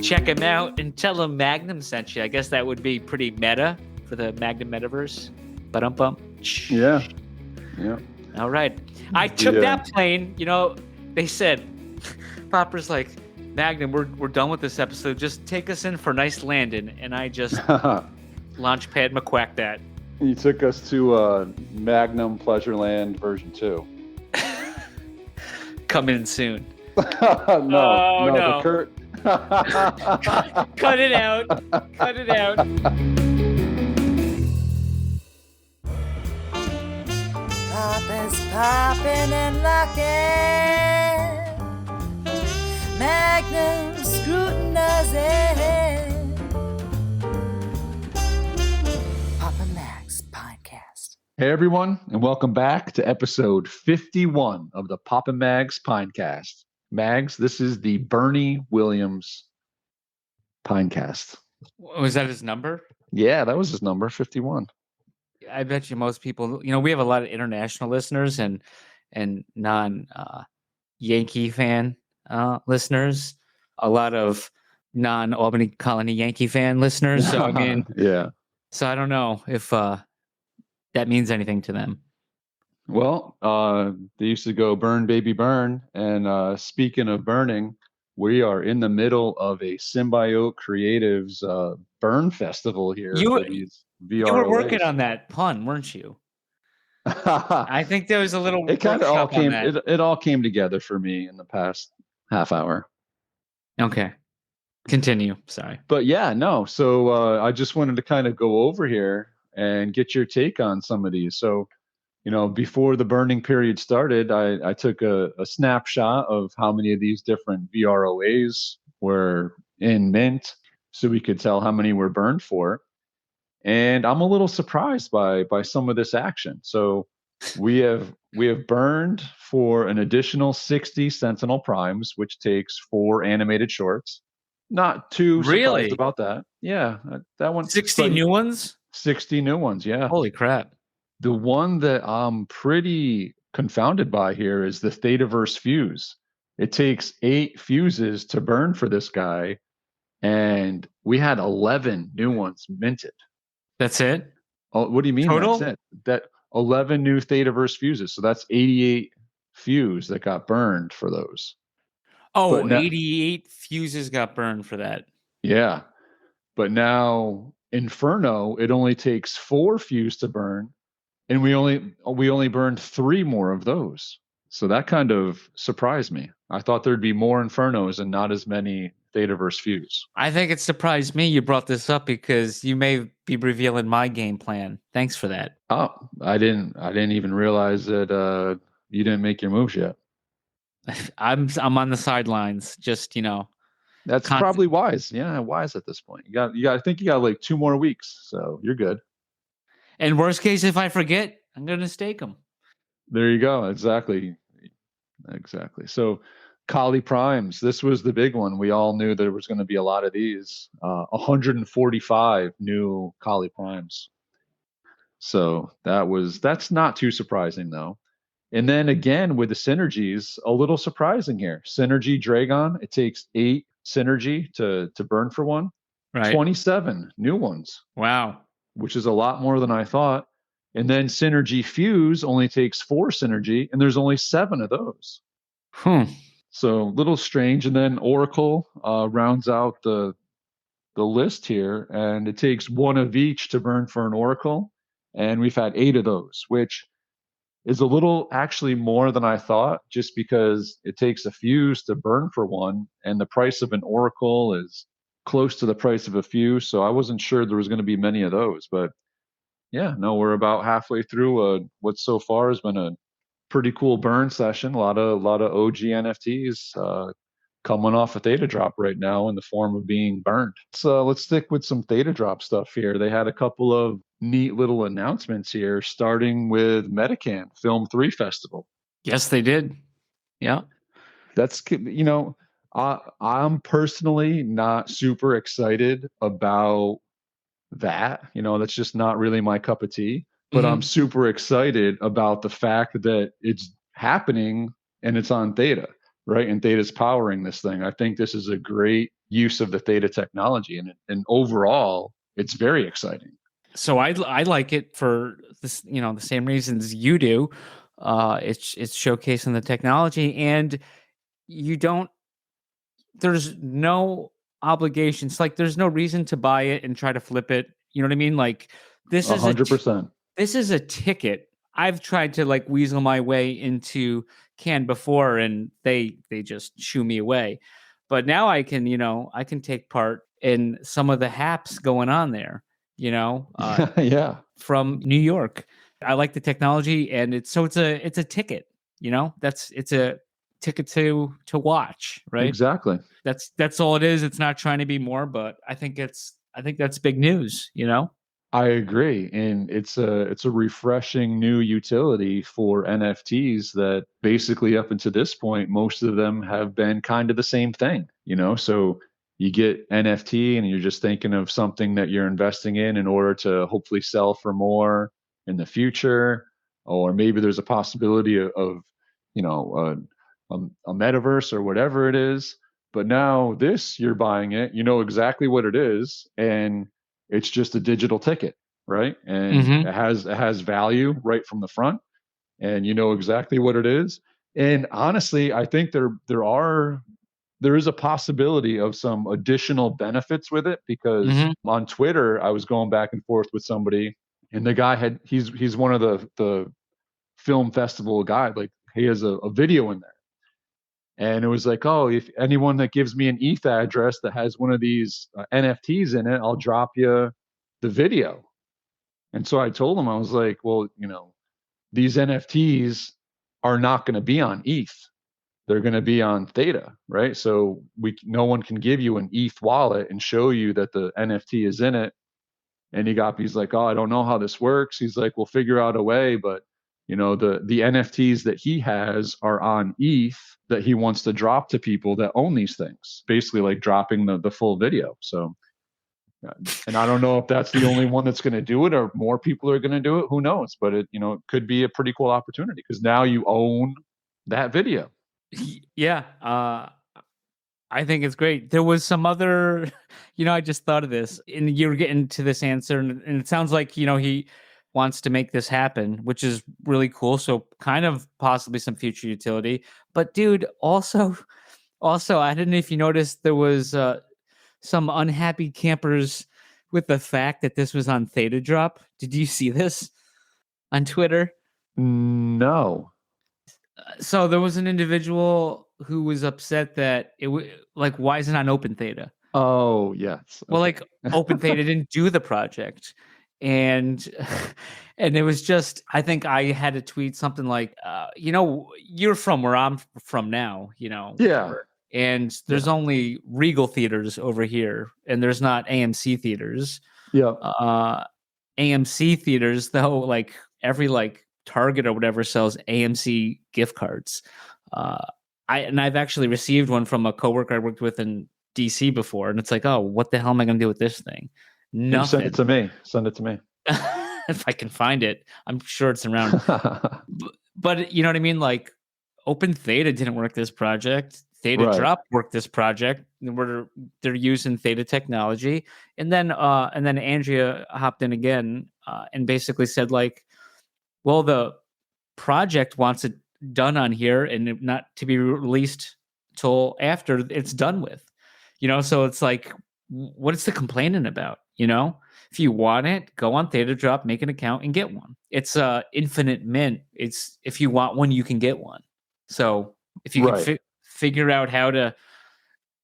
check him out and tell him Magnum sent you. I guess that would be pretty meta for the Magnum Metaverse. Ba-dum-bum. Yeah. All right. I took that plane. You know, they said, Popper's like, Magnum, we're done with this episode. Just take us in for a nice landing. And I just launchpad McQuack that. You took us to Magnum Pleasureland version 2. Coming in soon. No. No. The Kurt. Cut it out. Cut it out. Papa's popping and locking. Magnum scrutinizing. Papa Max Podcast. Hey everyone, and welcome back to episode 51 of the Papa Mags Pinecast. Mags, this is the Bernie Williams Pinecast. Was that his number? Yeah, that was his number, 51. I bet you most people, you know, we have a lot of international listeners and non Yankee fan listeners, a lot of non Albany Colony Yankee fan listeners. So I mean, yeah. So I don't know if that means anything to them. Well, they used to go burn, baby, burn. And speaking of burning, we are in the middle of a Symbiote Creatives burn festival here. You were working on that pun, weren't you? I think there was a little. It kind of all came. It all came together for me in the past half hour. Okay, continue. Sorry, but yeah, no. So I just wanted to kind of go over here and get your take on some of these. So, you know, before the burning period started, I took a snapshot of how many of these different VROAs were in mint, so we could tell how many were burned for. And I'm a little surprised by some of this action. So we have burned for an additional 60 Sentinel Primes, which takes 4 animated shorts. Not too surprised about that. Yeah, that one. 60 new ones? 60 new ones, yeah. Holy crap. The one that I'm pretty confounded by here is the Thetadrop fuse. It takes 8 fuses to burn for this guy, and we had 11 new ones minted. That's it? Oh, what do you mean? Total? That's it. That 11 new Thetadrop fuses. So that's 88 fuse that got burned for those. Oh, 88 fuses got burned for that. Yeah. But now Inferno, it only takes 4 fuse to burn, and we only burned 3 more of those. So that kind of surprised me. I thought there'd be more Infernos and not as many Thetadrop fuse. I think it surprised me you brought this up because you may be revealing my game plan. Thanks for that. Oh, I didn't even realize that you didn't make your moves yet. I'm on the sidelines, just, you know. That's probably wise. Yeah, wise at this point. I think you got like 2 more weeks, so you're good. And worst case, if I forget, I'm going to stake them. There you go. Exactly. So Kali Primes, this was the big one. We all knew there was going to be a lot of these. 145 new Kali Primes. So that's not too surprising though. And then again with the synergies, a little surprising here. Synergy Dragon, it takes 8 synergy to burn for one. Right. 27 new ones. Wow. Which is a lot more than I thought. And then Synergy Fuse only takes 4 synergy, and there's only 7 of those. So a little strange. And then Oracle rounds out the list here, and it takes 1 of each to burn for an Oracle. And we've had 8 of those, which is a little actually more than I thought, just because it takes a fuse to burn for one, and the price of an Oracle is close to the price of a fuse. So I wasn't sure there was going to be many of those, but yeah, no, we're about halfway through what so far has been a pretty cool burn session. A lot of OG NFTs coming off a Thetadrop right now in the form of being burned. So let's stick with some Thetadrop stuff here. They had a couple of neat little announcements here, starting with Metacan Film 3 Festival. Yes, they did. Yeah. That's, you know, I'm personally not super excited about that. You know, that's just not really my cup of tea. But I'm super excited about the fact that it's happening and it's on Theta. right? And Theta's powering this thing. I think this is a great use of the Theta technology, and overall, it's very exciting. So I like it for this, the same reasons you do. It's showcasing the technology, and you don't. There's no obligations. Like, there's no reason to buy it and try to flip it. You know what I mean? Like, this is 100%. This is a ticket. I've tried to like weasel my way into Can before, and they just shoo me away. But now I can, I can take part in some of the haps going on there. Yeah. From New York. I like the technology, and it's a ticket. It's a ticket to watch, right? Exactly. That's all it is. It's not trying to be more, but I think that's big news. I agree, and it's a refreshing new utility for NFTs that basically up until this point, most of them have been kind of the same thing, So you get NFT and you're just thinking of something that you're investing in order to hopefully sell for more in the future, or maybe there's a possibility of a metaverse or whatever it is. But now you're buying it, you know exactly what it is, and it's just a digital ticket, right? And it has value right from the front, and you know exactly what it is. And honestly, I think there is a possibility of some additional benefits with it, because on Twitter I was going back and forth with somebody, and the guy he's one of the film festival guy, like he has a video in there. And it was like, oh, if anyone that gives me an ETH address that has one of these NFTs in it, I'll drop you the video. And so I told him, I was like, well, these NFTs are not going to be on ETH. They're going to be on Theta, right? So no one can give you an ETH wallet and show you that the NFT is in it. And he's like, oh, I don't know how this works. He's like, we'll figure out a way, but the NFTs that he has are on ETH that he wants to drop to people that own these things, basically like dropping the full video. So, and I don't know if that's the only one that's going to do it, or more people are going to do it. Who knows? But it could be a pretty cool opportunity, because now you own that video. Yeah. I think it's great. There was some other, I just thought of this, and you were getting to this answer, and it sounds like, he wants to make this happen, which is really cool. So kind of possibly some future utility. But dude, also, I don't know if you noticed, there was some unhappy campers with the fact that this was on Thetadrop. Did you see this on Twitter? No. So there was an individual who was upset that it was like, why isn't it on Open Theta? Oh, yes. Okay. Well, like Open Theta didn't do the project. And it was just, I think I had to tweet something like, you're from where I'm from now, Yeah. And there's only Regal theaters over here, and there's not AMC theaters. Yeah. AMC theaters, though, like every Target or whatever sells AMC gift cards. I've actually received one from a coworker I worked with in DC before, and it's like, oh, what the hell am I going to do with this thing? Nothing. Send it to me. If I can find it, I'm sure it's around. But you know what I mean? Like, Open Theta didn't work this project. Thetadrop worked this project. They're using Theta technology, and then Andrea hopped in again and basically said, like, well, the project wants it done on here and not to be released till after it's done with. So it's like, what's the complaining about? If you want it, go on Thetadrop, make an account, and get one. It's infinite mint. It's, if you want one, you can get one. So if you can figure out how to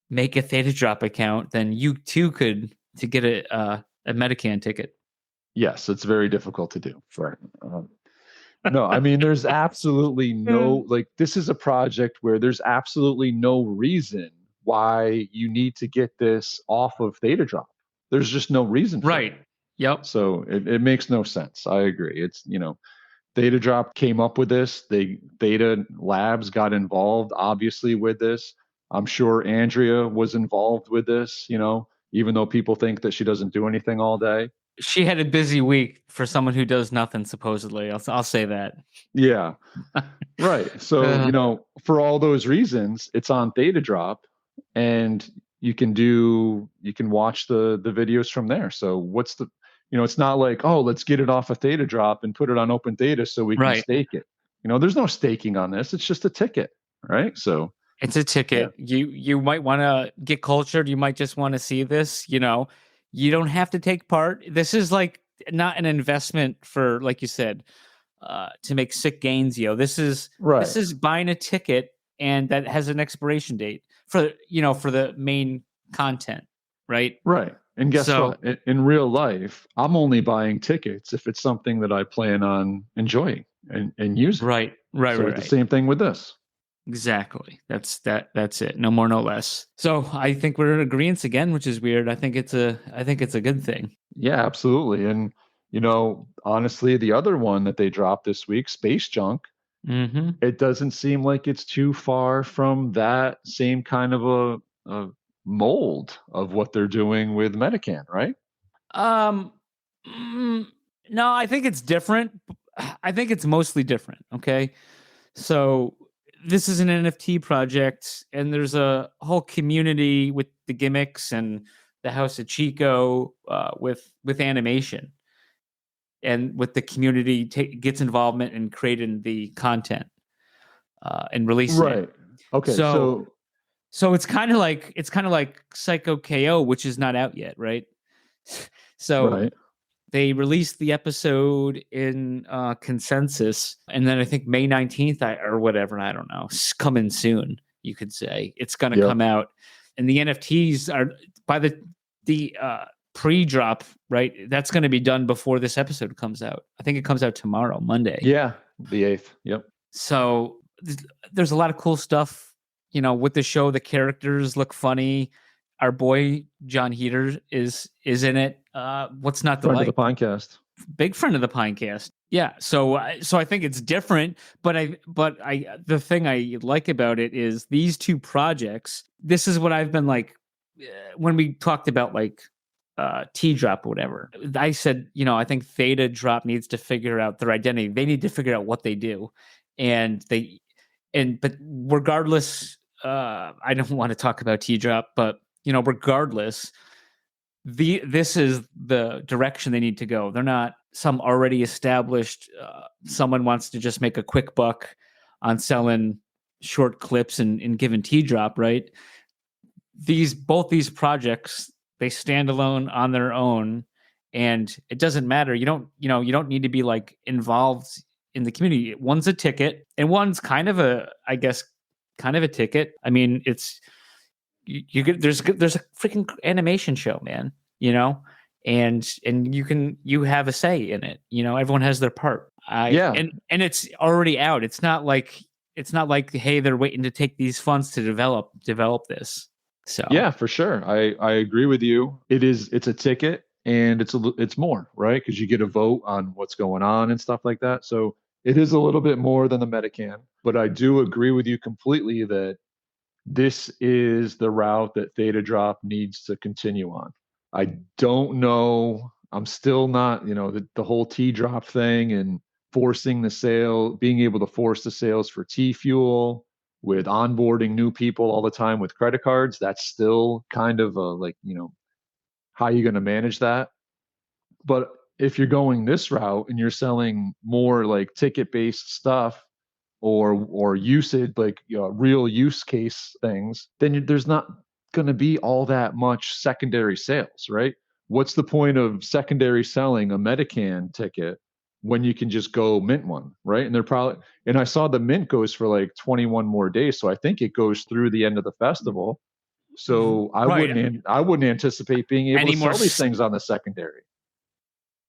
make a Thetadrop account, then you too could to get a Metacan ticket. Yes, it's very difficult to do. Right. No, I mean, there's absolutely no, this is a project where there's absolutely no reason why you need to get this off of Thetadrop. There's just no reason for it. Yep. So it makes no sense. I agree. It's, Thetadrop came up with this. Theta Labs got involved, obviously, with this. I'm sure Andrea was involved with this, even though people think that she doesn't do anything all day. She had a busy week for someone who does nothing, supposedly. I'll say that. Yeah. Right. So, for all those reasons, it's on Thetadrop, and you can watch the videos from there. So it's not like, oh, let's get it off of Thetadrop and put it on open data so we can Right. stake it. There's no staking on this. It's just a ticket, right? So it's a ticket. You might want to get cultured. You might just want to see this. You don't have to take part. This is like not an investment for, like you said, to make sick gains. This is buying a ticket, and that has an expiration date for the main content, right? Right. And guess what? In real life, I'm only buying tickets if it's something that I plan on enjoying and using. Right. The same thing with this. Exactly. That's it. No more, no less. So I think we're in agreement again, which is weird. I think it's a good thing. Yeah, absolutely. And honestly, the other one that they dropped this week, Space Junk, it doesn't seem like it's too far from that same kind of a mold of what they're doing with Metacan, right? No, I think it's different. I think it's mostly different. Okay. So this is an NFT project, and there's a whole community with the gimmicks and the House of Chico with animation, and with the community gets involvement in creating the content and releasing it. Okay. So it's kind of like Psycho KO, which is not out yet, right? So they released the episode in consensus, and then I think May 19th or whatever, I don't know, it's coming soon, you could say. It's going to come out, and the NFTs are by the pre-drop, right? That's going to be done before this episode comes out. I think it comes out tomorrow, Monday. Yeah, the 8th. Yep. So there's a lot of cool stuff, with the show. The characters look funny. Our boy John Heater is in it. What's not to like? Friend of the Pinecast. Big friend of the Pinecast. Yeah. So I think it's different, but the thing I like about it is these two projects. This is what I've been like when we talked about like T-Drop or whatever. I said, I think Thetadrop needs to figure out their identity. They need to figure out what they do, but regardless, I don't want to talk about T-Drop, but regardless, this is the direction they need to go. They're not some already established. Someone wants to just make a quick buck on selling short clips and giving T-Drop, right? Both these projects, they stand alone on their own, and it doesn't matter. You don't need to be like involved in the community. One's a ticket, and one's kind of a ticket. I mean, it's there's a freaking animation show, man, and you have a say in it. Everyone has their part. And it's already out. It's not like hey, they're waiting to take these funds to develop this. So yeah, for sure. I agree with you. It's a ticket, and it's more, right? Because you get a vote on what's going on and stuff like that. So it is a little bit more than the Metacan, but I do agree with you completely that this is the route that Thetadrop needs to continue on. I don't know. I'm still not, the whole T-Drop thing and forcing the sale, being able to force the sales for T-Fuel with onboarding new people all the time with credit cards. That's still kind of how are you going to manage that? But if you're going this route and you're selling more like ticket-based stuff or usage, like real use case things, then there's not going to be all that much secondary sales, right? What's the point of secondary selling a Metacan ticket when you can just go mint one, right? And I saw the mint goes for like 21 more days, so I think it goes through the end of the festival. So I wouldn't anticipate being able to sell these things on the secondary.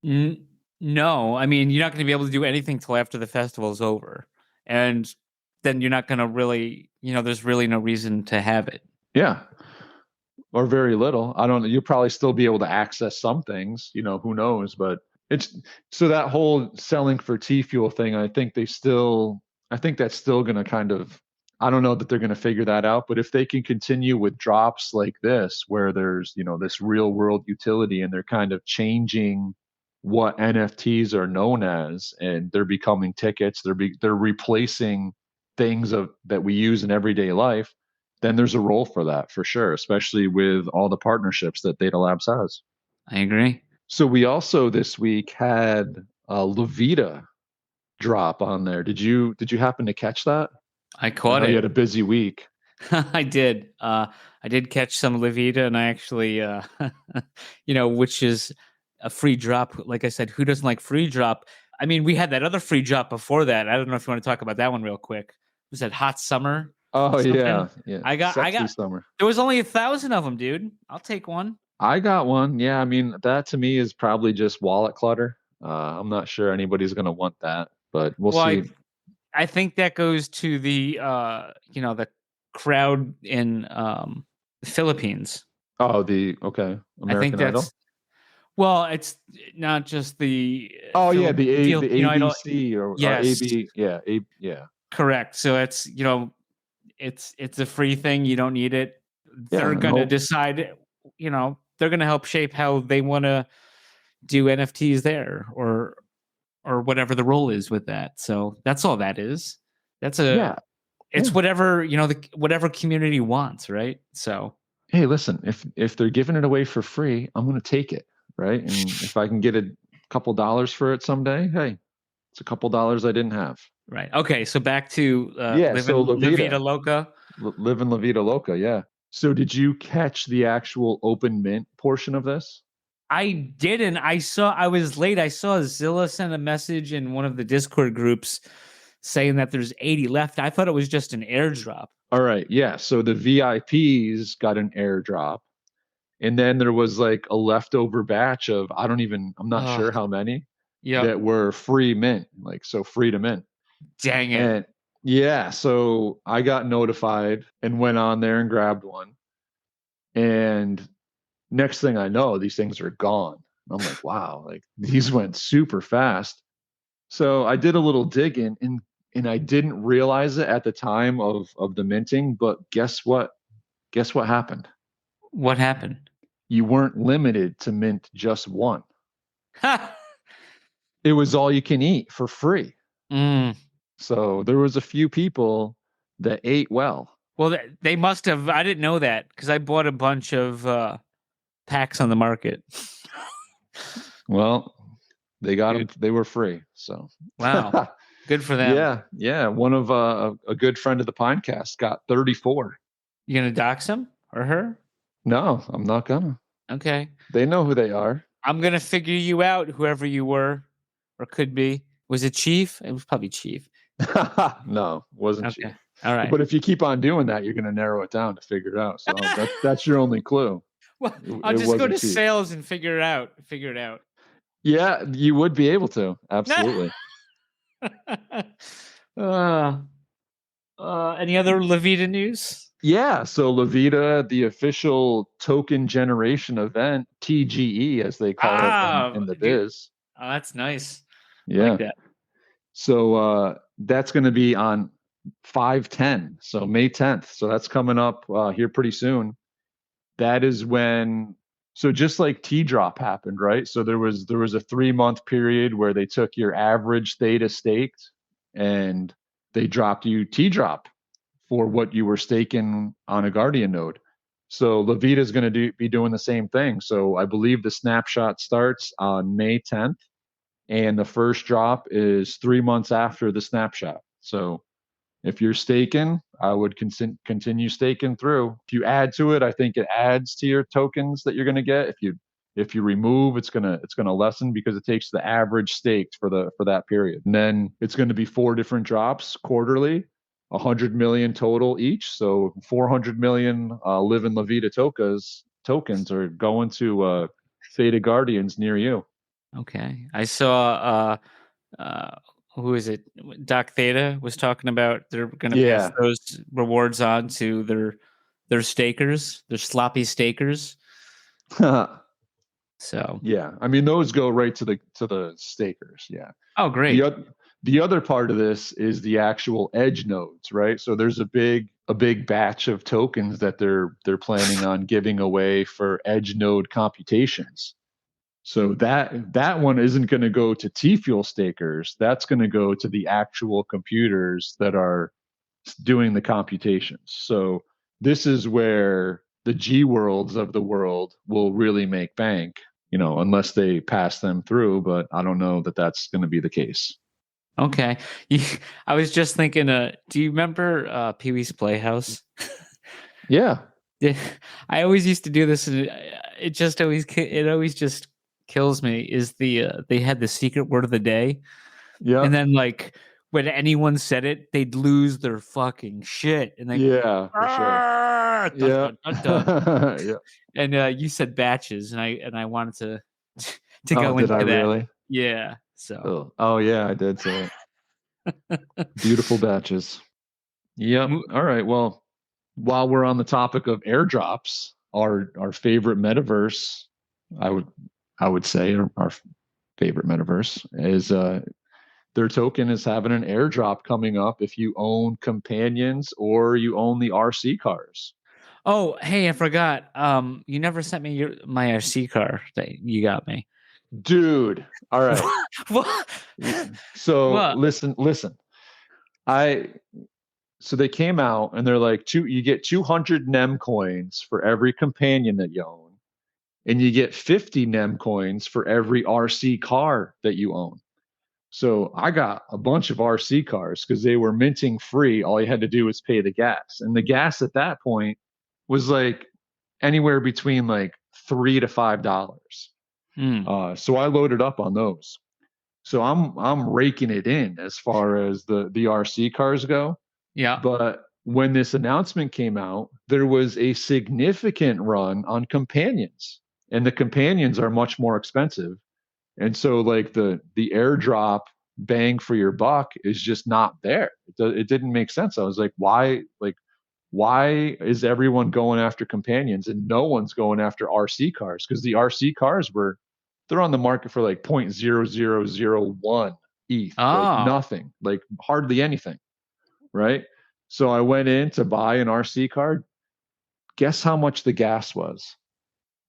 No, I mean, you're not going to be able to do anything till after the festival is over. And then you're not going to really, there's really no reason to have it. Yeah. Or very little. I don't know. You'll probably still be able to access some things, who knows, but so that whole selling for T-Fuel thing, I think that's still going to kind of, I don't know that they're going to figure that out, but if they can continue with drops like this, where there's, this real world utility and they're kind of changing what NFTs are known as, and they're becoming tickets. They're replacing things that we use in everyday life. Then there's a role for that for sure, especially with all the partnerships that Theta Labs has. I agree. So we also this week had Lavita drop on there. Did you happen to catch that? I I caught know you it. had a busy week. I did. I did catch some Lavita, and I actually, which is a free drop. Like I said, who doesn't like free drop? I mean, we had that other free drop before that. I don't know if you want to talk about that one real quick. Was that Hot Summer? Oh something? yeah. I got. Sexy summer. There was only 1,000 of them, dude. I'll take one. I got one. Yeah, I mean that to me is probably just wallet clutter. I'm not sure anybody's gonna want that, but we'll see. I think that goes to the the crowd in the Philippines. Oh, okay. American Idol. Well, it's not just the yeah, the Idol. ABC or Yes. AB. Yeah. Correct. So it's it's a free thing. You don't need it. They're gonna decide. They're gonna help shape how they want to do NFTs there, or whatever the role is with that. So that's all that is. It's whatever whatever community wants, right? So hey, listen, if they're giving it away for free, I'm gonna take it, right? And if I can get a couple dollars for it someday, hey, it's a couple dollars I didn't have. Right. Okay. So back to so Lavita Loca. Livin Lavita Loca, yeah. So did you catch the actual open mint portion of this? I didn't. I was late. I saw Zilla send a message in one of the Discord groups saying that there's 80 left. I thought it was just an airdrop. All right. Yeah. So the VIPs got an airdrop. And then there was like a leftover batch of, I'm not sure how many that were free mint, so free to mint. Dang it. And yeah. So I got notified and went on there and grabbed one. And next thing I know, these things are gone. I'm like, wow, these went super fast. So I did a little digging and I didn't realize it at the time of the minting, but guess what? Guess what happened? What happened? You weren't limited to mint just one. It was all you can eat for free. So there was a few people that ate well. Well, they must have. I didn't know that because I bought a bunch of packs on the market. Well, they got them. They were free. So wow, good for them. Yeah. One of a good friend of the podcast got 34. You gonna dox him or her? No, I'm not gonna. Okay. They know who they are. I'm gonna figure you out, whoever you were, or could be. Was it Chief? It was probably Chief. No, wasn't Chief. All right. But if you keep on doing that, you're going to narrow it down to figure it out. So that's your only clue. Well, I'll just go to sales and figure it out. Yeah, you would be able to. Absolutely. Any other Lavita news? Yeah. So Lavita, the official token generation event, TGE, as they call it in the biz. Oh, that's nice. Yeah. I like that. So that's going to be on 5/10, so May 10th. So that's coming up here pretty soon. That is when, so just like T-Drop happened, right? So there was a 3-month period where they took your average theta staked and they dropped you T-Drop for what you were staking on a Guardian node. So Lavita is going to be doing the same thing. So I believe the snapshot starts on May 10th and the first drop is 3 months after the snapshot. So if you're staking, I would continue staking through. If you add to it, I think it adds to your tokens that you're going to get. If you remove, it's gonna lessen because it takes the average staked for that period. And then it's going to be 4 different drops quarterly, 100 million total each. So 400 million Livin Lavita tokens are going to Theta Guardians near you. Okay, I saw. Who is it? Doc Theta was talking about they're going to pass those rewards on to their stakers, their sloppy stakers. So yeah, I mean those go right to the stakers. Yeah. Oh, great. The other part of this is the actual edge nodes, right? So there's a big batch of tokens that they're planning on giving away for edge node computations. So that one isn't going to go to T-Fuel stakers. That's going to go to the actual computers that are doing the computations. So this is where the G worlds of the world will really make bank, unless they pass them through. But I don't know that that's going to be the case. Okay. I was just thinking, do you remember Pee-wee's Playhouse? Yeah. I always used to do this, and it always just kills me. Is they had the secret word of the day, and then like when anyone said it, they'd lose their fucking shit, and for sure. Dun, dun, dun, dun. Yeah. And you said batches, and I wanted to go did into I that. Really? Yeah. So. Oh yeah, I did say it. Beautiful batches. Yep. All right. Well, while we're on the topic of airdrops, our favorite metaverse, I would say our favorite metaverse is their token is having an airdrop coming up if you own companions or you own the RC cars. Oh, hey, I forgot. You never sent me my RC car that you got me. Dude. All right. What? So what? listen. So they came out and they're like, you get 200 NEM coins for every companion that you own, and you get 50 NEM coins for every RC car that you own. So I got a bunch of RC cars because they were minting free. All you had to do was pay the gas, and the gas at that point was like anywhere between like $3 to $5. So I loaded up on those. So I'm raking it in as far as the RC cars go. Yeah. But when this announcement came out, there was a significant run on companions, and the companions are much more expensive. And so like the airdrop bang for your buck is just not there. It didn't make sense. I was like, why is everyone going after companions and no one's going after RC cars? Because the RC cars they're on the market for like 0.0001 ETH, like nothing, like hardly anything. Right. So I went in to buy an RC car. Guess how much the gas was?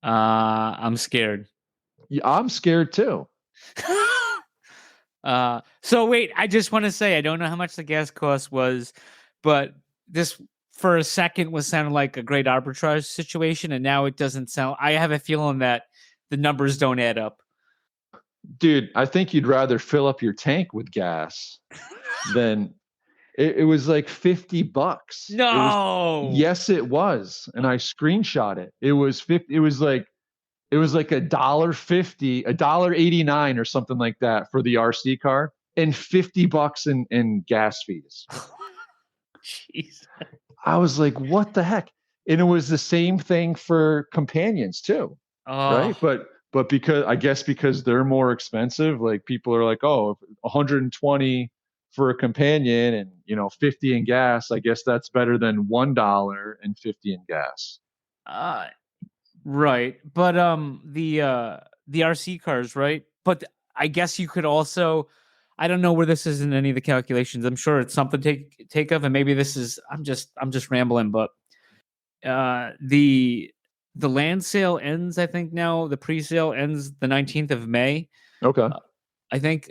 I'm scared. Yeah, I'm scared too. So wait, I just want to say, I don't know how much the gas cost was, but this for a second was sounding like a great arbitrage situation. And now it doesn't sound, I have a feeling that the numbers don't add up. Dude, I think you'd rather fill up your tank with gas than it was like $50. No. Yes, it was. And I screenshot it. It was 50. It was like $1.50, $1.89 or something like that for the RC car, and $50 in gas fees. Jeez. I was like, what the heck? And it was the same thing for companions too. Right. But because they're more expensive, like people are like, oh, 120 for a companion and 50 in gas, I guess that's better than $1.50 in gas. Right. But the RC cars, right? But I guess you could also, I don't know where this is in any of the calculations. I'm sure it's something to take of, and maybe this is I'm just rambling, but the land sale ends, I think now. The pre-sale ends the 19th of May. Okay. I think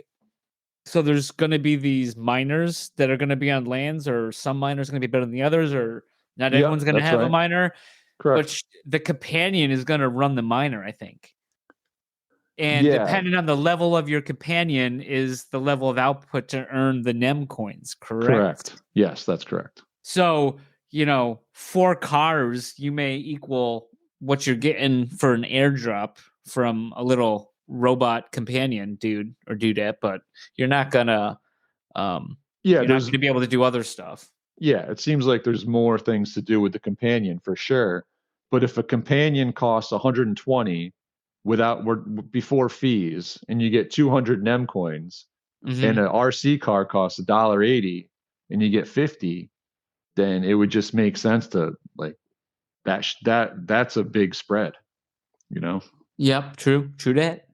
so. There's going to be these miners that are going to be on lands, or some miners are going to be better than the others, or not everyone's going to have a miner. Correct. But the companion is going to run the miner, I think. And depending on the level of your companion is the level of output to earn the NEM coins, correct? Correct. Yes, that's correct. So, 4 cars, you may equal what you're getting for an airdrop from a little robot companion dude or dudette, but you're not going to you're not going to be able to do other stuff. Yeah, it seems like there's more things to do with the companion for sure. But if a companion costs 120 before fees, and you get 200 NEM coins, and an RC car costs $1.80, and you get 50, then it would just make sense to like that's a big spread, Yep, true that.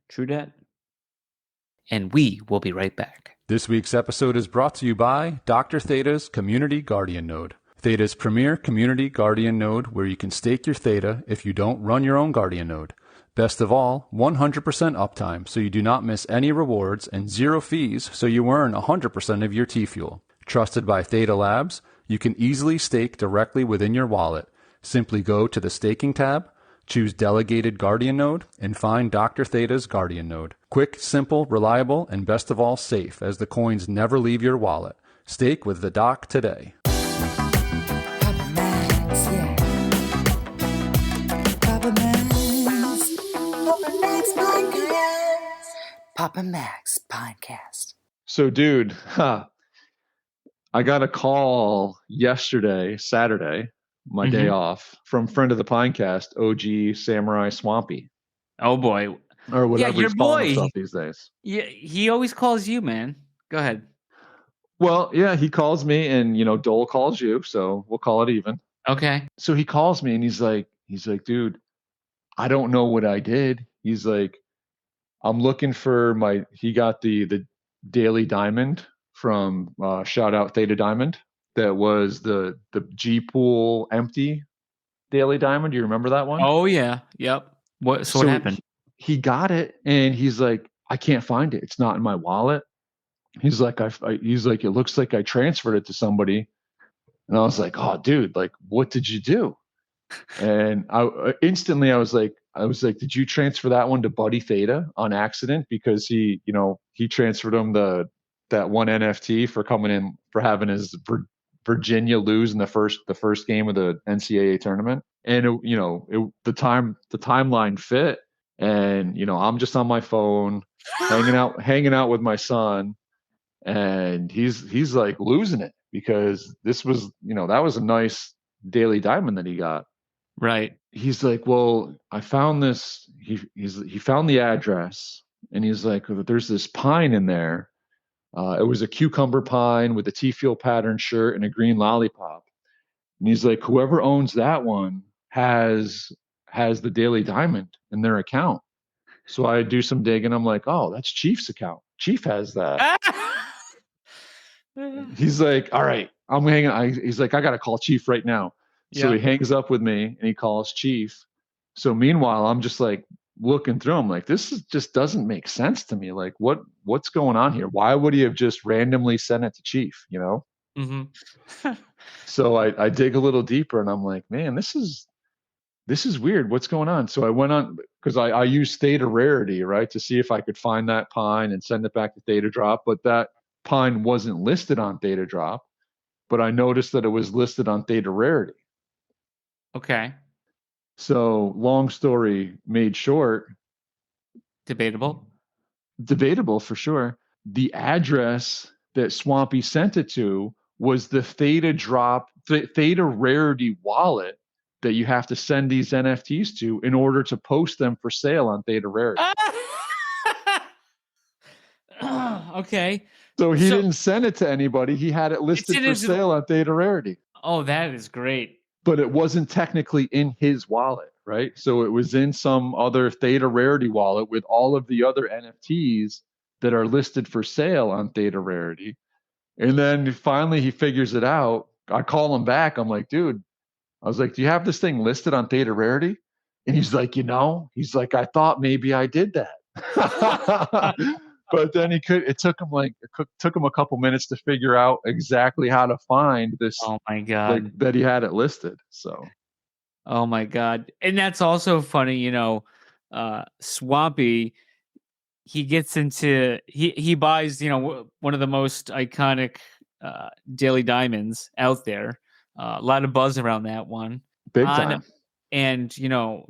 And we will be right back. This week's episode is brought to you by Dr. Theta's Community Guardian Node. Theta's premier community guardian node where you can stake your Theta if you don't run your own guardian node. Best of all, 100% uptime, so you do not miss any rewards, and 0 fees, so you earn 100% of your T-Fuel. Trusted by Theta Labs, you can easily stake directly within your wallet. Simply go to the Staking tab, choose Delegated Guardian Node, and find Dr. Theta's Guardian Node. Quick, simple, reliable, and best of all, safe, as the coins never leave your wallet. Stake with the Doc today. Papa Max, yeah. Papa Max. Papa Max Podcast. Papa Max Podcast. So, dude, I got a call yesterday, Saturday, my day off, from friend of the Pinecast, OG Samurai Swampy, Oh boy. or whatever your he's calling boy. himself these days. Yeah, he always calls you, man. Go ahead. Well, yeah, he calls me, and Dole calls you, so we'll call it even. Okay. So he calls me, and he's like, dude, I don't know what I did. He's like, I'm looking for he got the Daily Diamond from shout out Theta Diamond. That was the G Pool empty Daily Diamond. Do you remember that one? Oh yeah. Yep. What happened? He got it, and he's like, I can't find it. It's not in my wallet. He's like, he's like, it looks like I transferred it to somebody. And I was like, oh, dude, like, what did you do? And I instantly was like, did you transfer that one to Buddy Theta on accident? Because he transferred him that one NFT for coming in, for having his Virginia lose in the first game of the NCAA tournament. And the timeline fit. And I'm just on my phone, hanging out with my son, and he's like losing it, because this was that was a nice Daily Diamond that he got. Right. He's like, well, I found this. He found the address, and he's like, there's this pine in there. It was a cucumber pine with a T-Fuel pattern shirt and a green lollipop. And he's like, whoever owns that one has the Daily Diamond in their account. So I do some digging. I'm like, oh, that's Chief's account. Chief has that. He's like, all right, I'm hanging. He's like, I got to call Chief right now. So he hangs up with me, and he calls Chief. So meanwhile, I'm just like looking through him, like, this just doesn't make sense to me. Like, what's going on here? Why would he have just randomly sent it to Chief? Mm-hmm. So I dig a little deeper, and I'm like, man, this is weird. What's going on? So I went on, because I used Theta Rarity, right, to see if I could find that pine and send it back to Thetadrop, but that pine wasn't listed on Thetadrop, but I noticed that it was listed on Theta Rarity. Okay. So long story made short. Debatable For sure. The address that Swampy sent it to was the Theta Rarity wallet that you have to send these NFTs to in order to post them for sale on Theta Rarity. Okay. So he didn't send it to anybody. He had it listed for sale on Theta Rarity. Oh, that is great. But it wasn't technically in his wallet, right? So it was in some other Theta Rarity wallet with all of the other NFTs that are listed for sale on Theta Rarity. And then finally he figures it out. I call him back. I'm like, dude, I was like, do you have this thing listed on Theta Rarity? And he's like, he's like, I thought maybe I did that. But then it took him a couple minutes to figure out exactly how to find this. Oh my God. That he had it listed. So. Oh my God. And that's also funny, Swampy, he gets into, he buys, one of the most iconic Daily Diamonds out there. A lot of buzz around that one. Big time. And,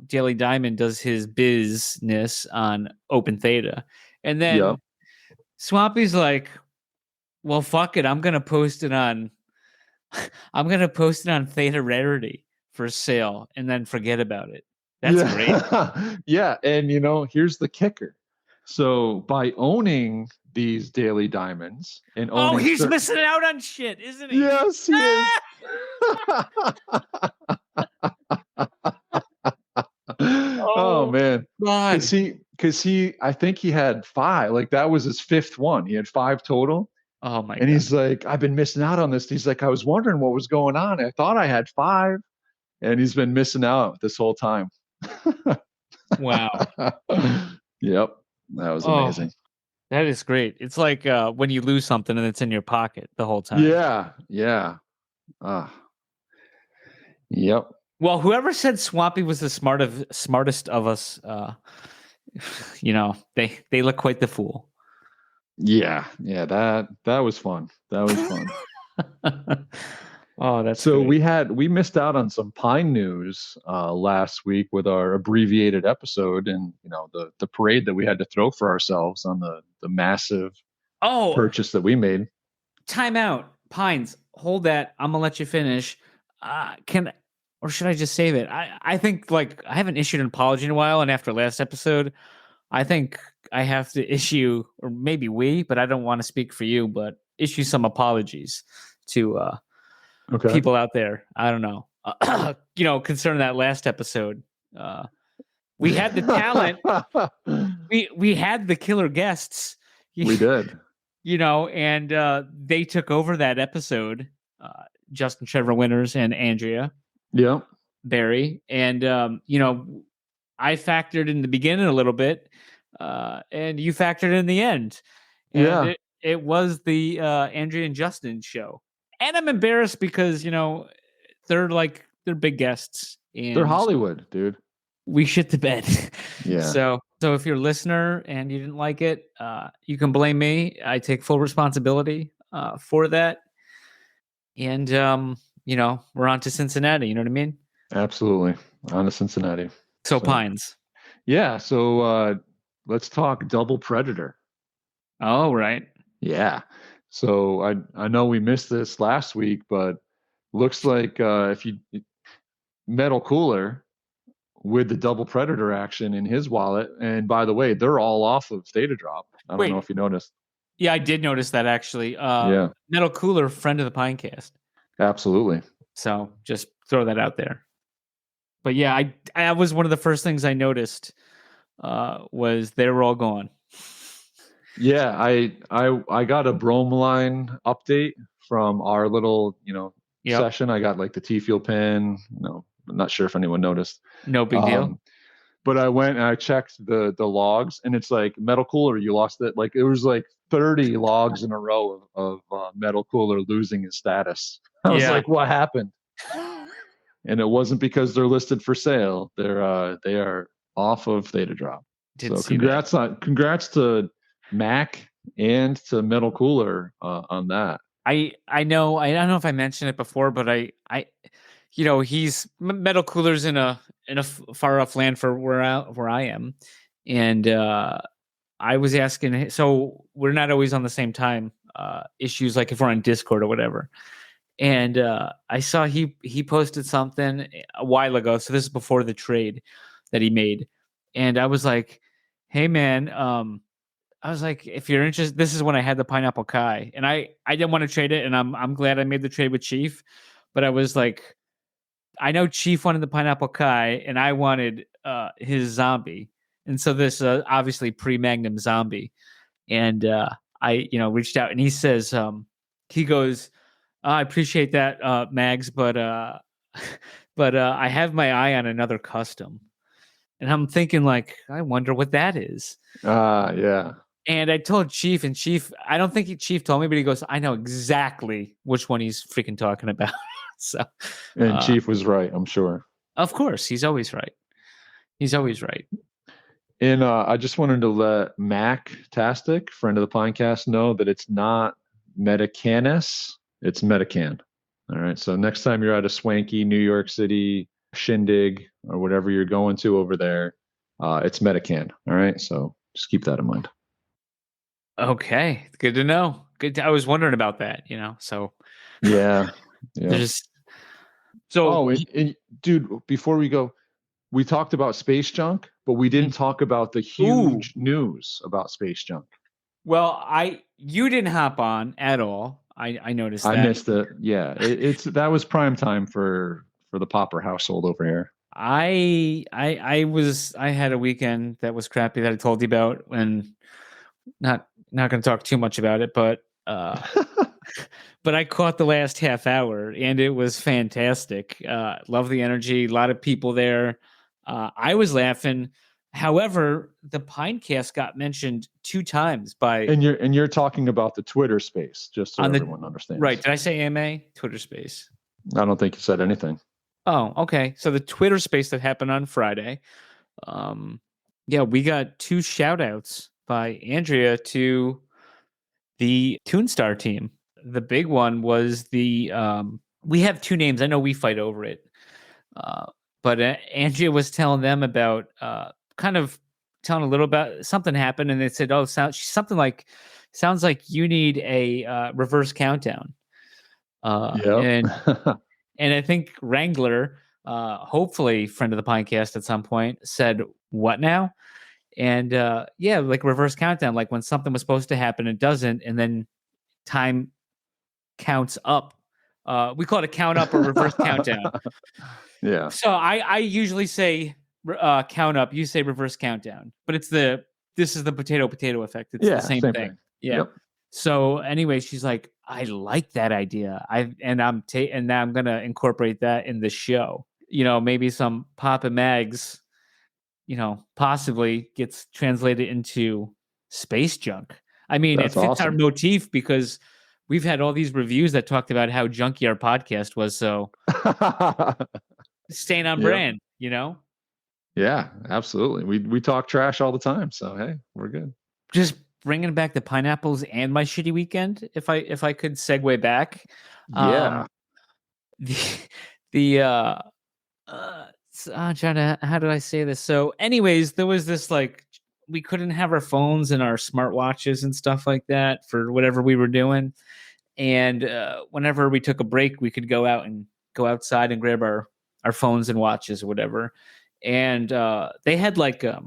Daily Diamond does his business on Open Theta. And then Swampy's like, well, fuck it. I'm going to post it on Theta Rarity for sale and then forget about it. That's great. Yeah. And, here's the kicker. So by owning these Daily Diamonds and owning he's missing out on shit, isn't he? Yes, he is. Oh man. Because he, I think he had 5. Like that was his 5th one. He had 5 total. Oh my God. And he's like, I've been missing out on this. He's like, I was wondering what was going on. I thought I had 5. And he's been missing out this whole time. Wow. Yep. That was Oh, amazing. that is great. It's like when you lose something and it's in your pocket the whole time. Yeah. Yeah. Ah. Yep. Well, whoever said Swampy was the smartest of us, they look quite the fool. Yeah. Yeah. That was fun. That was fun. Oh, that's So great. we missed out on some Pine news last week with our abbreviated episode, and the parade that we had to throw for ourselves on the massive Oh, purchase that we made. time out. Pines, hold that. I'm gonna let you finish. Or should I just save it? I think like I haven't issued an apology in a while, and after last episode, I think I have to issue, or maybe but I don't want to speak for you, but issue some apologies to Okay. people out there. I don't know. Concerning that last episode. We had the talent. we had the killer guests. We did. And they took over that episode. Justin Trevor Winters and Andrea Yep. Barry. And I factored in the beginning a little bit, and you factored in the end. And Yeah. it was the Andrea and Justin show. And I'm embarrassed because, they're big guests. And They're Hollywood, dude. we shit the bed. Yeah. So if you're a listener and you didn't like it, you can blame me. I take full responsibility for that. And we're on to Cincinnati. You know what I mean? Absolutely. On to Cincinnati. So Pines. Yeah. So let's talk Double Predator. Oh, right. Yeah. So I know we missed this last week, but looks like if you Metal Cooler with the Double Predator action in his wallet, and by the way, they're all off of Thetadrop. I don't know if you noticed. Yeah, I did notice that actually. Yeah. Metal Cooler, friend of the Pinecast. Absolutely. So just throw that out there. But yeah, I was one of the first things I noticed was they were all gone. Yeah, I got a Bromeline update from our little, session. I got like the T-Fuel pin. I'm not sure if anyone noticed. No big deal. But I went and I checked the logs, and it's like Metal Cooler, you lost it. Like it was like 30 logs in a row of Metal Cooler losing his status. I was like, what happened? And it wasn't because they're listed for sale. They are off of Thetadrop. So congrats to Mac and to Metal Cooler on that. I know. I don't know if I mentioned it before, but he's Metal Cooler's in a far off land for where I am, and I was asking. So we're not always on the same time. Issues like if we're on Discord or whatever. And I saw he posted something a while ago. So this is before the trade that he made, and I was like, "Hey man, I was like, if you're interested, this is when I had the Pineapple Kai, and I didn't want to trade it, and I'm glad I made the trade with Chief, but I was like, I know Chief wanted the Pineapple Kai, and I wanted his zombie, and so this obviously pre-Magnum zombie, and I reached out, and he says he goes, I appreciate that, Mags, but I have my eye on another custom, and I'm thinking like, I wonder what that is. Yeah. And I told Chief, and Chief, I don't think Chief told me, but he goes, I know exactly which one he's freaking talking about. So, and Chief was right, I'm sure. Of course, he's always right. He's always right. And I just wanted to let Mac Tastic, friend of the Pinecast, know that it's not Metacanis, it's Metacan. All right. So next time you're at a swanky New York City shindig or whatever you're going to over there, it's Metacan. All right. So just keep that in mind. Okay, good to know. I was wondering about that, So yeah. Dude, before we go, we talked about Space Junk, but we didn't talk about the huge news about Space Junk. Well, you didn't hop on at all. I noticed that. I missed it. Yeah, that was prime time for the Popper household over here. I had a weekend that was crappy that I told you about, and not going to talk too much about it, but but I caught the last half hour and it was fantastic. Love the energy, a lot of people there. I was laughing. However, the Pinecast got mentioned 2 times by And you're talking about the Twitter space, just so on the everyone understands. right. Did I say AMA? Twitter space. I don't think you said anything. Oh, okay. So the Twitter space that happened on Friday. Yeah, we got 2 shout outs by Andrea to the Toonstar team. The big one was the we have 2 names. I know we fight over it. But Andrea was telling them about kind of telling a little about something happened, and they said, "Oh, sounds like you need a reverse countdown." Yeah, And I think Wrangler, hopefully friend of the Pinecast at some point, said, "What now?" And yeah, like reverse countdown, like when something was supposed to happen, it doesn't, and then time counts up. We call it a count up or reverse countdown. yeah. So I usually say count up. You say reverse countdown, but this is the potato effect. It's the same thing. Yeah. Yep. So anyway, she's like, I like that idea. And now I'm gonna incorporate that in the show. Maybe some Papa Mags, possibly gets translated into space junk. I mean, That's it fits our awesome. motif because we've had all these reviews that talked about how junky our podcast was. So staying on Yep. brand, Yeah, absolutely. We talk trash all the time, so hey, we're good. Just bringing back the pineapples and my shitty weekend. If I could segue back, Yeah. I'm trying to, how did I say this? So, anyways, there was this we couldn't have our phones and our smartwatches and stuff like that for whatever we were doing, and whenever we took a break, we could go outside and grab our phones and watches or whatever. And they had a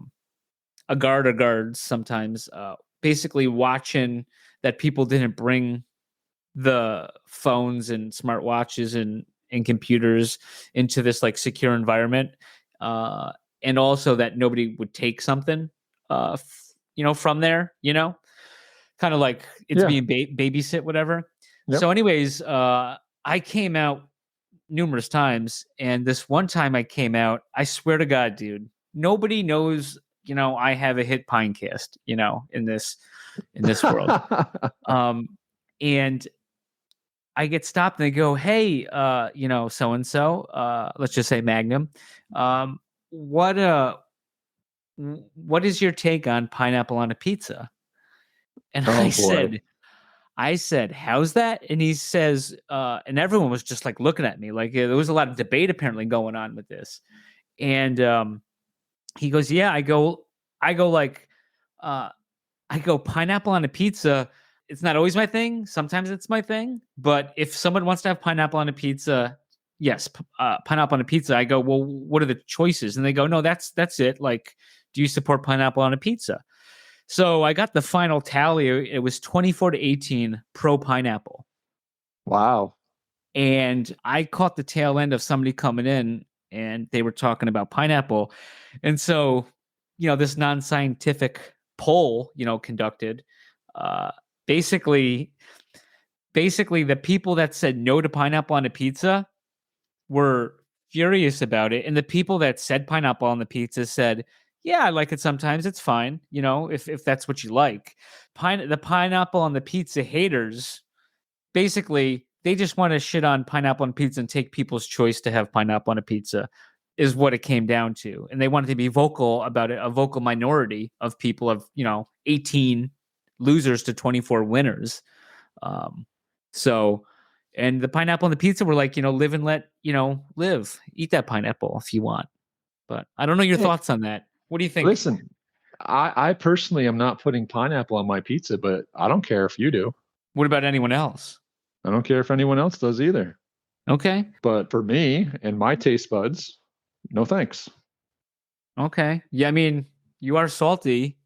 guard or guards sometimes basically watching that people didn't bring the phones and smartwatches and computers into this secure environment, and also that nobody would take something from there, kind of like it's being babysit, whatever. Yep. So anyways, I came out numerous times, and this one time I came out, I swear to God, dude, nobody knows, I have a hit Pinecast, in this world. And I get stopped and they go, "Hey, so-and-so, let's just say Magnum, what is your take on pineapple on a pizza?" And I said, "How's that?" And he says, and everyone was just looking at me there was a lot of debate apparently going on with this. And he goes, "Yeah." I go pineapple on a pizza. It's not always my thing. Sometimes it's my thing. But if someone wants to have pineapple on a pizza, yes, pineapple on a pizza. I go, "Well, what are the choices?" And they go, "No, that's it. Do you support pineapple on a pizza?" So I got the final tally. It was 24-18 pro pineapple. Wow. And I caught the tail end of somebody coming in and they were talking about pineapple. And so, this non-scientific poll, conducted, basically the people that said no to pineapple on a pizza were furious about it. And the people that said pineapple on the pizza said, "Yeah, I like it sometimes. It's fine. If that's what you like." The pineapple on the pizza haters, basically, they just want to shit on pineapple on pizza and take people's choice to have pineapple on a pizza is what it came down to. And they wanted to be vocal about it, a vocal minority of people of, 18 losers to 24 winners. And the pineapple on the pizza were live and let, live. Eat that pineapple if you want. But I don't know your thoughts on that. What do you think? Listen, I personally am not putting pineapple on my pizza, but I don't care if you do. What about anyone else? I don't care if anyone else does either. Okay. But for me and my taste buds, no thanks. Okay. Yeah, I mean, you are salty,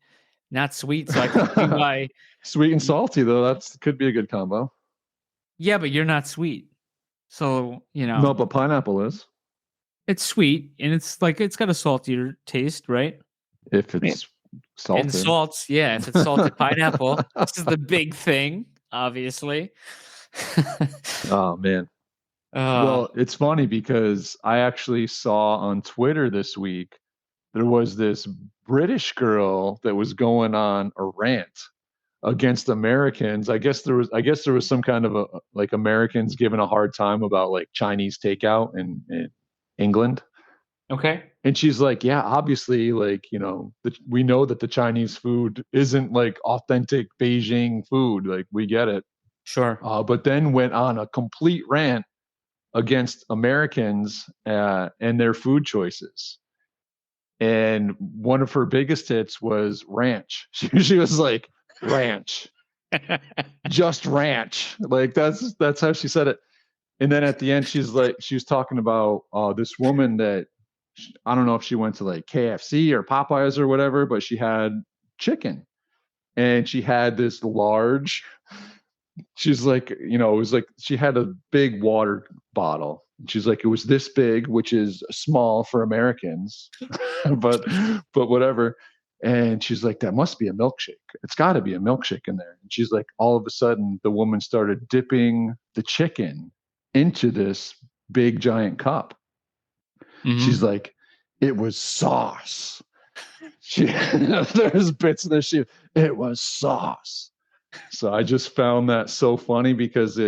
not sweet, so I can see why. Sweet and salty, though, that could be a good combo. Yeah, but you're not sweet. So, No, but pineapple is. It's sweet, and it's got a saltier taste, right? If it's salted. And salts, yeah, if it's salted pineapple. This is the big thing, obviously. Oh, man. Well, it's funny because I actually saw on Twitter this week there was this British girl that was going on a rant against Americans. I guess there was some kind of a like Americans giving a hard time about like Chinese takeout in England. Okay. And she's like, yeah, obviously, like, we know that the Chinese food isn't like authentic Beijing food. Like, we get it. Sure. But then went on a complete rant against Americans and their food choices. And one of her biggest hits was ranch. She was like, ranch, just ranch. Like, that's how she said it. And then at the end, she was talking about this woman that, I don't know if she went to like KFC or Popeyes or whatever, but she had chicken, and she had this large, she's like, it was like she had a big water bottle. She's like, it was this big, which is small for Americans, but whatever. And she's like, that must be a milkshake. It's got to be a milkshake in there. And she's like, all of a sudden, the woman started dipping the chicken into this big giant cup. Mhm. She's like, it was sauce. There's bits of this. It was sauce. So I just found that so funny because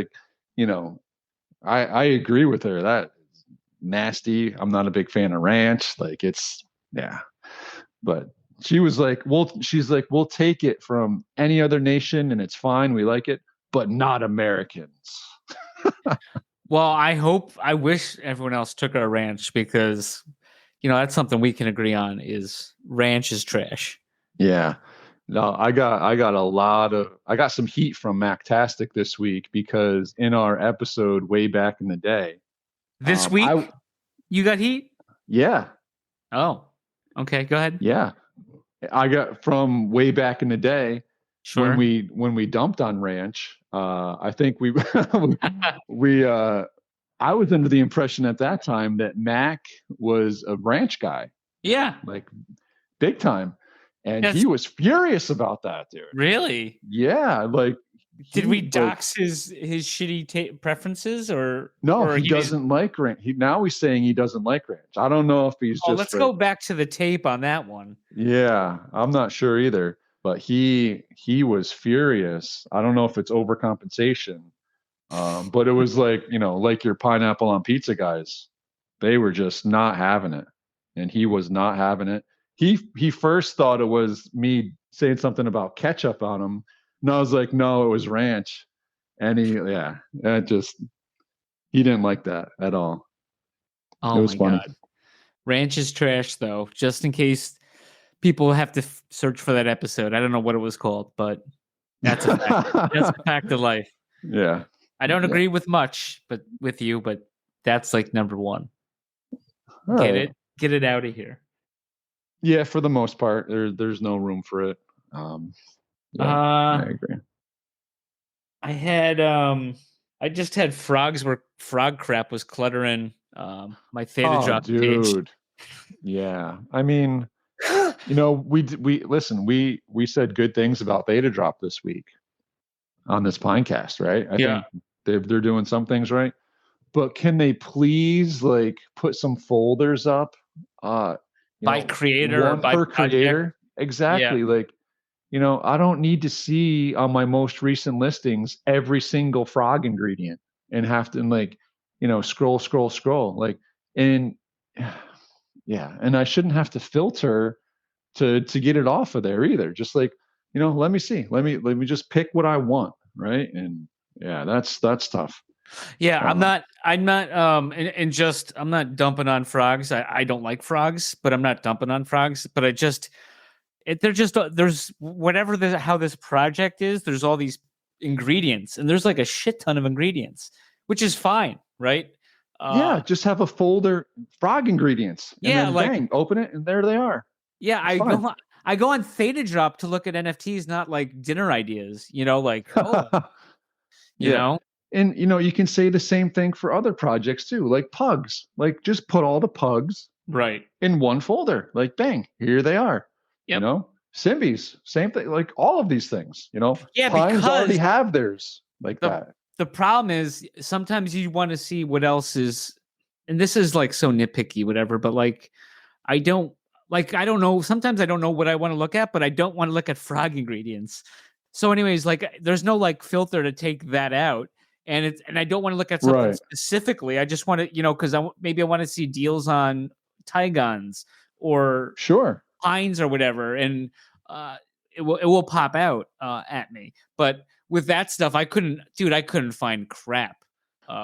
I agree with her. That nasty. I'm not a big fan of ranch. Like, but she was like, we'll take it from any other nation and it's fine. We like it, but not Americans. Well, I wish everyone else took our ranch because, that's something we can agree on is ranch is trash. Yeah. No, I got some heat from Mactastic this week because in our episode way back in the day. This week? You got heat? Yeah. Oh, okay. Go ahead. Yeah. I got from way back in the day. Sure. When we dumped on ranch, I think I was under the impression at that time that Mac was a ranch guy. Yeah. Like big time. And he was furious about that, dude. Really? Yeah. Like, did we dox his shitty preferences or no? Or he doesn't like ranch. Now he's saying he doesn't like ranch. I don't know if he's just. Let's go back to the tape on that one. Yeah, I'm not sure either. But he was furious. I don't know if it's overcompensation, but it was like like your pineapple on pizza guys. They were just not having it, and he was not having it. He first thought it was me saying something about ketchup on him. And I was like, no, it was ranch. And he didn't like that at all. Oh, it was funny. God. Ranch is trash, though, just in case people have to search for that episode. I don't know what it was called, but that's a fact. That's a fact of life. Yeah. I don't agree with much, but with you, but that's like number one. Get it out of here. Yeah, for the most part, there's no room for it. I agree. I just had frogs where frog crap was cluttering my Thetadrop page. Dude. Yeah. I mean, we said good things about Thetadrop this week on this Pinecast, right? I think they're doing some things right. But can they please like put some folders up by creator or by per project? creator? Exactly. Yeah. I don't need to see on my most recent listings every single frog ingredient and have to scroll. Like, and and I shouldn't have to filter to get it off of there either. Just like, let me see. Let me just pick what I want, right? And yeah, that's tough. Yeah, I'm not I'm not dumping on frogs. I don't like frogs, but I'm not dumping on frogs. But there's whatever how this project is, there's all these ingredients, and there's like a shit ton of ingredients, which is fine, right? Just have a folder, frog ingredients. And then bang, open it, and there they are. Yeah, I go on Thetadrop to look at NFTs, not like dinner ideas, you know. And you can say the same thing for other projects too, like pugs. Like just put all the pugs in one folder. Like bang, here they are. Yep. Symbies, same thing. Like all of these things. Yeah, Pines because already have theirs like that. The problem is sometimes you want to see what else is, and this is like so nitpicky, whatever. But like, I don't like I don't know. Sometimes I don't know what I want to look at, but I don't want to look at frog ingredients. So, anyways, like there's no like filter to take that out, and I don't want to look at something Right. specifically. I just want to, because maybe I want to see deals on Tigons or Sure. pines or whatever, and it will pop out at me. But with that stuff, I couldn't find crap.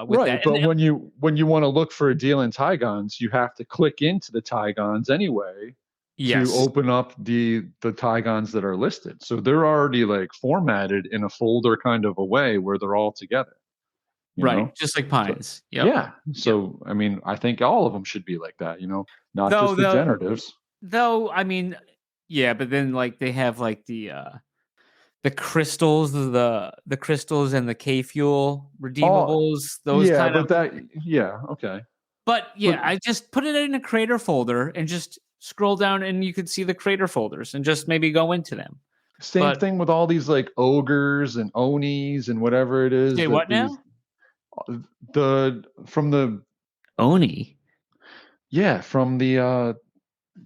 With Right, that. but when you want to look for a deal in Tigons, you have to click into the Tigons anyway to open up the Tigons that are listed. So they're already like formatted in a folder kind of a way where they're all together. You know? Just like pines. So, yeah. So I mean, I think all of them should be like that. Not just the generatives. Though I mean, yeah, but then like they have like the crystals, the crystals and the K fuel redeemables. Those kind of. Okay. But I just put it in a creator folder and just scroll down, and you could see the creator folders and just maybe go into them. Same thing with all these like ogres and onis and whatever it is. What now? From the Oni. Yeah, from the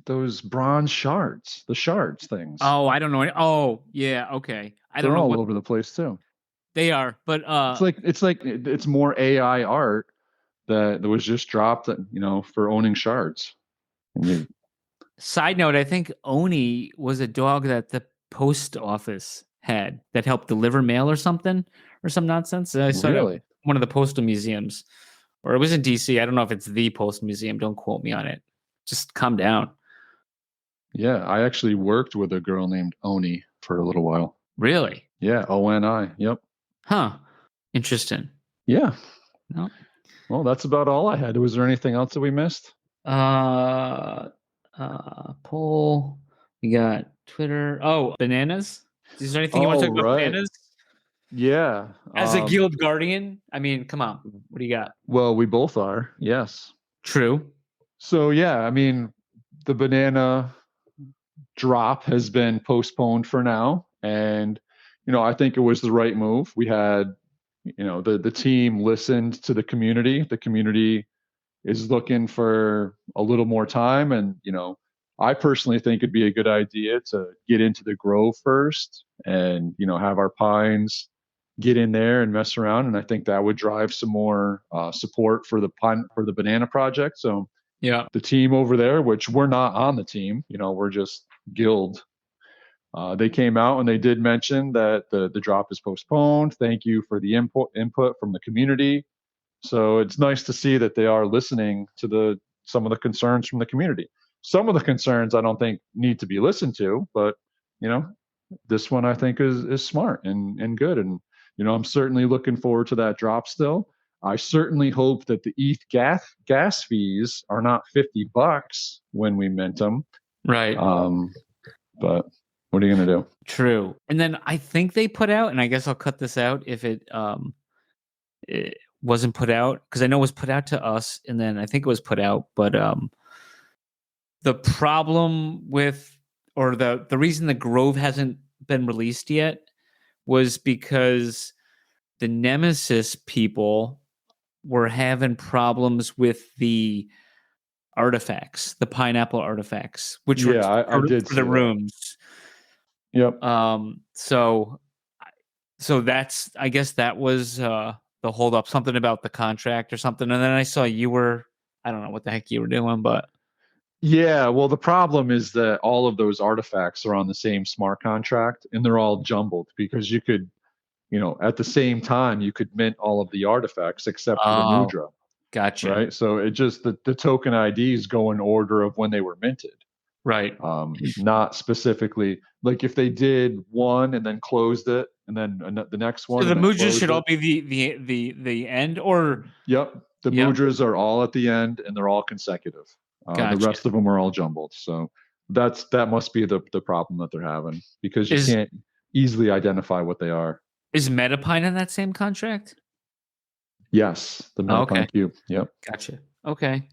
those bronze shards, the shards things. Oh, I don't know. Oh, yeah, okay. They're all over the place too. They are, but it's more AI art that was just dropped, for owning shards. Side note, I think Oni was a dog that the post office had that helped deliver mail or something or some nonsense. I saw it at one of the postal museums, or it was in DC. I don't know if it's the postal museum. Don't quote me on it. Just calm down. Yeah, I actually worked with a girl named Oni for a little while. Really? Yeah, ONI. Yep. Huh. Interesting. Yeah. No. Well, that's about all I had. Was there anything else that we missed? Poll. We got Twitter. Oh, bananas. Is there anything you want to talk about bananas? Yeah. As a guild guardian, I mean, come on. What do you got? Well, we both are. Yes. True. So yeah, I mean, the banana drop has been postponed for now, and I think it was the right move. We had, the team listened to the community. The community is looking for a little more time, and I personally think it'd be a good idea to get into the grove first, and have our pines get in there and mess around, and I think that would drive some more support for the banana project. So yeah, the team over there, which we're not on the team, we're just guild. They came out and they did mention that the drop is postponed. Thank you for the input from the community. So it's nice to see that they are listening to some of the concerns from the community. Some of the concerns I don't think need to be listened to, but this one I think is smart and good. And I'm certainly looking forward to that drop still. I certainly hope that the ETH gas fees are not $50 when we mint them. Right. But what are you going to do? True. And then I think they put out, and I guess I'll cut this out if it wasn't put out, because I know it was put out to us, and then I think it was put out. But the problem with, or the reason the Grove hasn't been released yet was because the Nemesis people were having problems with the artifacts, the pineapple artifacts, which were I did for the rooms. Yep. So that's, I guess that was the hold up, something about the contract or something. And then I saw you were, I don't know what the heck you were doing, but yeah, well, the problem is that all of those artifacts are on the same smart contract, and they're all jumbled because you could, at the same time, you could mint all of the artifacts except for the mudra. Gotcha. Right. So it just, the token IDs go in order of when they were minted. Right. Not specifically, like if they did one and then closed it and then the next one. So the mudras should all be the end, or? Yep. The mudras are all at the end and they're all consecutive. Gotcha. The rest of them are all jumbled. So that must be the problem that they're having, because you can't easily identify what they are. Is Metapine in that same contract? Yes, the Metapine cube. Yep. Gotcha. Okay.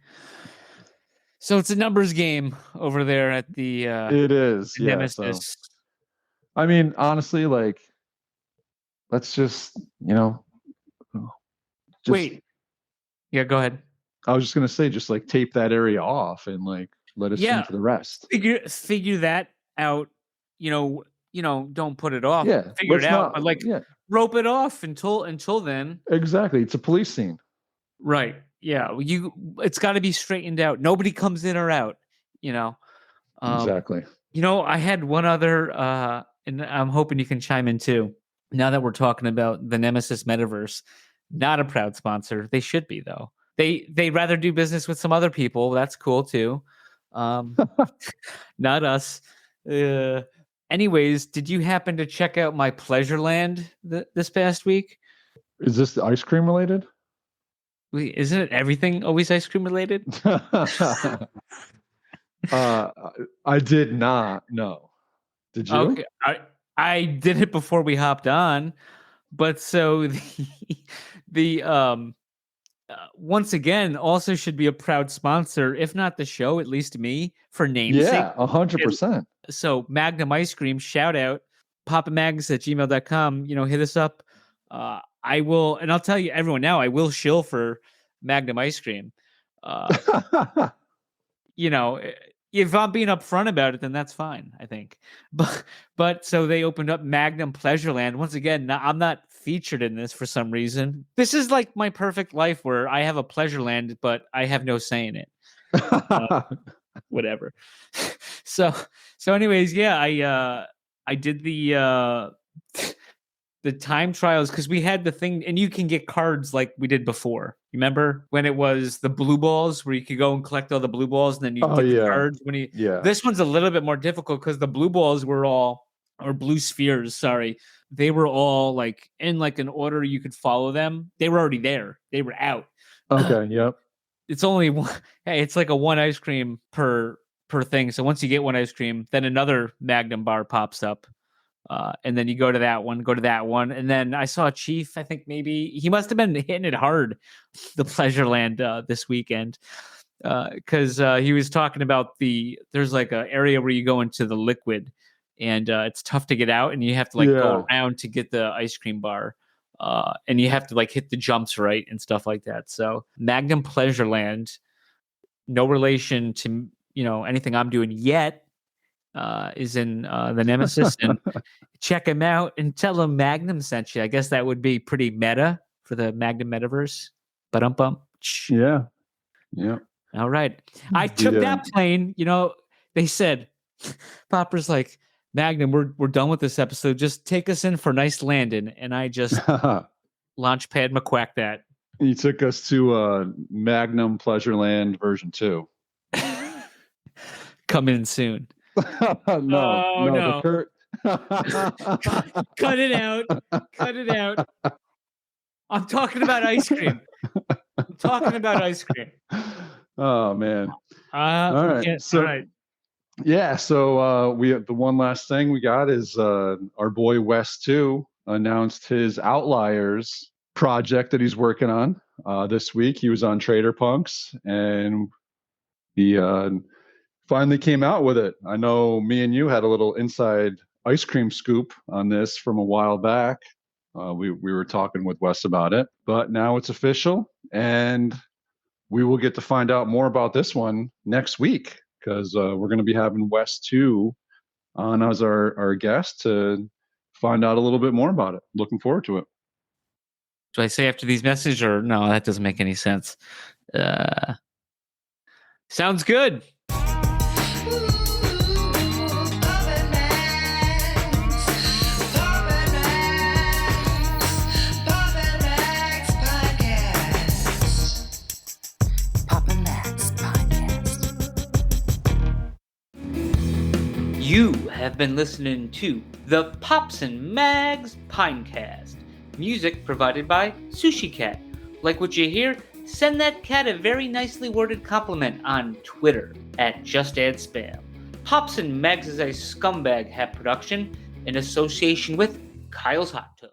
So it's a numbers game over there at the it is. Nemesis. Yeah, so, I mean, honestly, like, let's just, wait. Yeah, go ahead. I was just gonna say, just like tape that area off and like let us see to the rest. Figure that out. Don't put it off. Yeah, Figure it let's out, not- but yeah, rope it off until then. exactly. It's a police scene. Right. Yeah. It's got to be straightened out. Nobody comes in or out. Exactly. I had one other, and I'm hoping you can chime in too. Now that we're talking about the Nemesis Metaverse, not a proud sponsor. They should be though. They rather do business with some other people. That's cool too. Not us. Anyways, did you happen to check out my Pleasureland this past week? Is this the ice cream related? Isn't it everything always ice cream related? I did not. No. Did you? Okay, I did it before we hopped on, but so the once again also should be a proud sponsor, if not the show, at least me, for namesake. Yeah, 100%. So Magnum Ice Cream, shout out, papamags@gmail.com. Hit us up. I will, and I'll tell you everyone now, I will shill for Magnum Ice Cream. If I'm being upfront about it, then that's fine, I think. But so they opened up Magnum Pleasureland. Once again, I'm not featured in this for some reason. This is like my perfect life where I have a Pleasureland, but I have no say in it. Whatever. So anyways, yeah, I did the time trials because we had the thing, and you can get cards like we did before. Remember when it was the blue balls where you could go and collect all the blue balls and then you get the cards when you. Yeah. This one's a little bit more difficult because the blue balls were all, or blue spheres, sorry, they were all like in like an order you could follow them. They were already there. They were out. Okay. Yep. It's only one. Hey, it's like a one ice cream per thing. So once you get one ice cream, then another Magnum bar pops up. And then you go to that one. And then I saw Chief, I think maybe he must have been hitting it hard, the Pleasureland this weekend. Because he was talking about there's like an area where you go into the liquid and it's tough to get out and you have to go around to get the ice cream bar. And you have to hit the jumps right and stuff like that. So Magnum Pleasureland, no relation to, anything I'm doing yet. Is in the Nemesis, and check him out and tell him Magnum sent you. I guess that would be pretty meta for the Magnum Metaverse. Ba-dum-bum. Yeah. All right. I took that plane. They said, Popper's like, Magnum, we're done with this episode. Just take us in for a nice landing. And I just launchpad McQuack that. You took us to Magnum Pleasureland version 2. Coming soon. No. Cut it out. I'm talking about ice cream. Oh man. All right. So we the one last thing we got is our boy West 2 announced his Outliers project that he's working on this week. He was on Trader Punks and he finally came out with it. I know me and you had a little inside ice cream scoop on this from a while back. We were talking with Wes about it, but now it's official, and we will get to find out more about this one next week because we're going to be having Wes 2 on as our guest to find out a little bit more about it. Looking forward to it. Do I say after these messages or no? That doesn't make any sense. Sounds good. You have been listening to the Pops and Mags Pinecast. Music provided by Sushi Cat. Like what you hear? Send that cat a very nicely worded compliment on Twitter @JustAddSpam. Pops and Mags is a Scumbag Hat production in association with Kyle's Hot Tub.